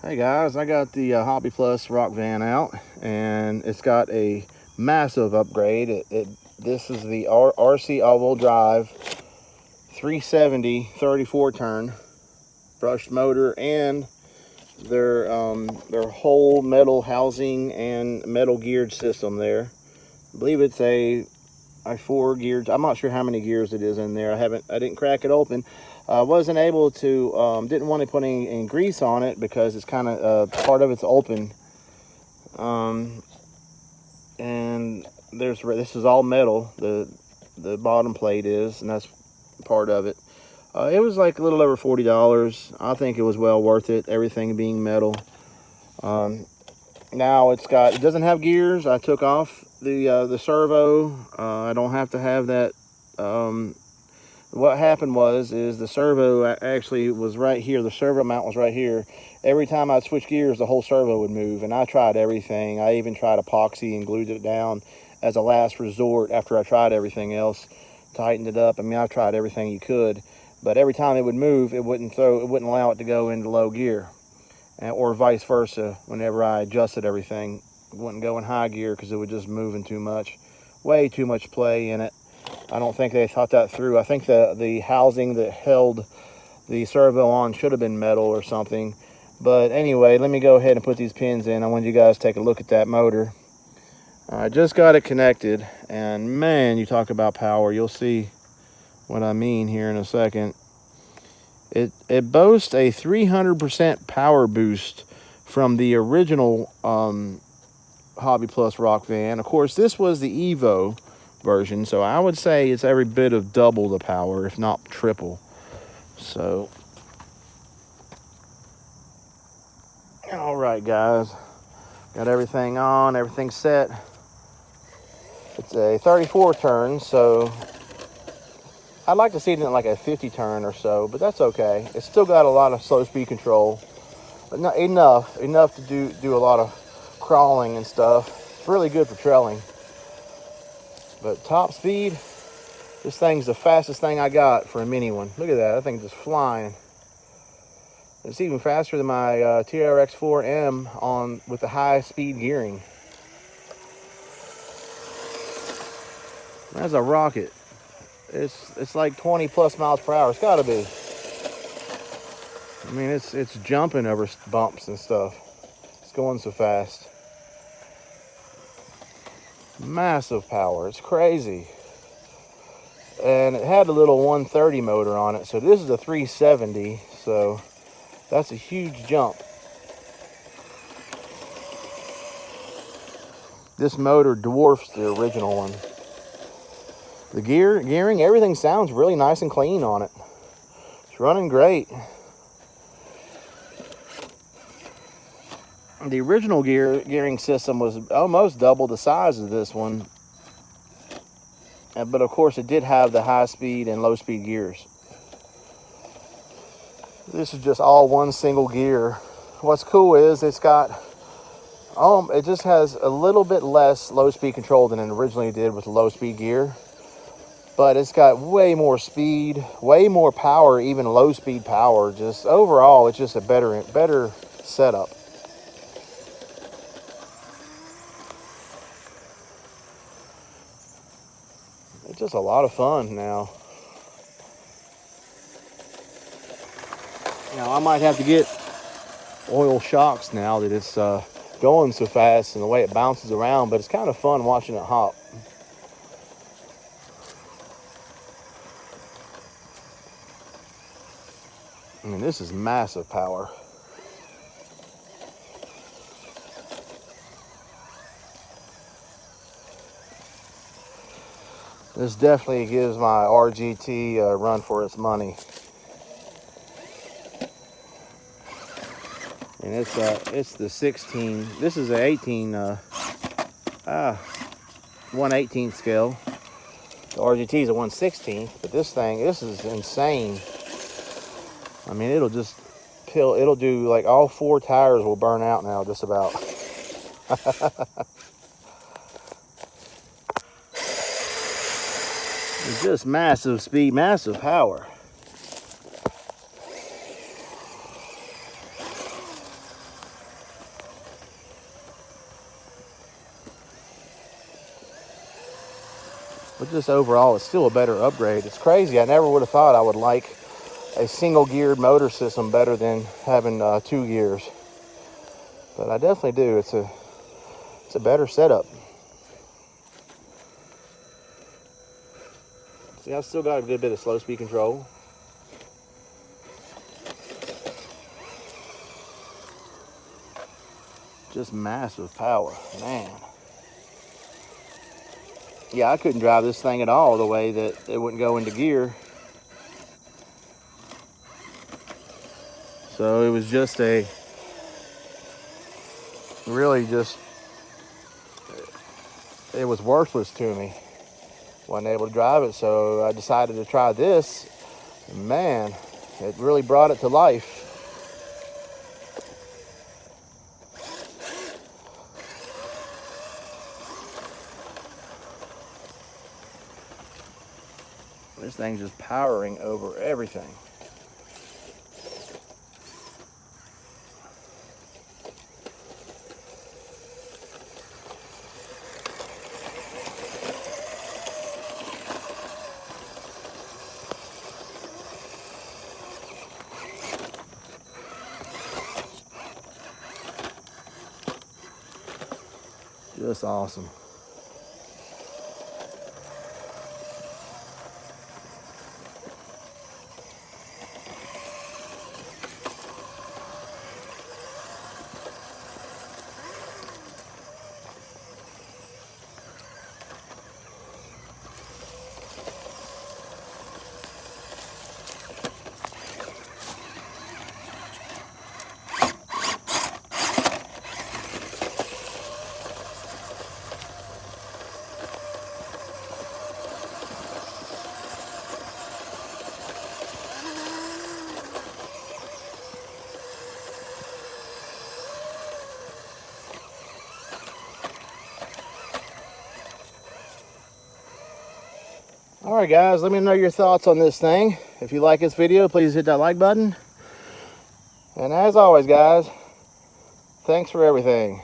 Hey guys, I got the Hobby Plus rock van out, and it's got a massive upgrade. This is the RC all-wheel drive 370 34 turn brushed motor, and their whole metal housing and metal geared system there. I believe it's a 4 geared. I'm not sure how many gears it is in there. I didn't crack it open. Wasn't able to, didn't want to put any grease on it because it's kind of, part of it's open. And this is all metal, the bottom plate is, and that's part of it. It was like a little over $40. I think it was well worth it, everything being metal. Now it doesn't have gears. I took off the servo. I don't have to have that. What happened is the servo actually was right here. The servo mount was right here. Every time I'd switch gears, the whole servo would move, and I tried everything. I even tried epoxy and glued it down as a last resort after I tried everything else, tightened it up. I mean, I tried everything you could, but every time it would move, it wouldn't allow it to go into low gear, or vice versa. Whenever I adjusted everything, it wouldn't go in high gear because it was just moving too much, way too much play in it. I don't think they thought that through. I think the housing that held the servo on should have been metal or something. But anyway, let me go ahead and put these pins in. I want you guys to take a look at that motor. I just got it connected, and man, you talk about power. You'll see what I mean here in a second. It boasts a 300% power boost from the original Hobby Plus rock van. Of course, this was the EVO version, so I would say it's every bit of double the power, if not triple. So all right guys, got everything on, everything set. It's a 34 turn, so I'd like to see it in like a 50 turn or so, but that's okay. It's still got a lot of slow speed control, but not enough to do a lot of crawling and stuff. It's really good for trailing. But top speed, this thing's the fastest thing I got for a mini one. Look at that, thing's just flying. It's even faster than my TRX-4M with the high speed gearing. That's a rocket. It's like 20 plus miles per hour. It's gotta be. I mean, it's jumping over bumps and stuff. It's going so fast. Massive power, it's crazy. And it had a little 130 motor on it, so this is a 370, so that's a huge jump. This motor dwarfs the original one. The gearing, everything sounds really nice and clean on it. It's running great. The original gearing system was almost double the size of this one. But of course it did have the high speed and low speed gears. This is just all one single gear. What's cool is it just has a little bit less low speed control than it originally did with the low speed gear. But it's got way more speed, way more power, even low speed power. Just overall, it's just a better setup. It's just a lot of fun now. Now I might have to get oil shocks now that it's going so fast and the way it bounces around, but it's kind of fun watching it hop. I mean, this is massive power. This definitely gives my RGT a run for its money. And it's the 16. This is a 1/18 scale. The RGT is a 1/16, but this is insane. I mean, it'll do like all 4 tires will burn out now, just about. It's just massive speed, massive power. but just overall, it's still a better upgrade. It's crazy. I never would have thought I would like a single geared motor system better than having 2 gears, but I definitely do. It's a better setup. See, I've still got a good bit of slow speed control. Just massive power, man. Yeah, I couldn't drive this thing at all the way that it wouldn't go into gear. So it was just it was worthless to me. Wasn't able to drive it, so I decided to try this. And man, it really brought it to life. This thing's just powering over everything. Just awesome. All right, guys, let me know your thoughts on this thing. If you like this video, please hit that like button. And as always, guys, thanks for everything.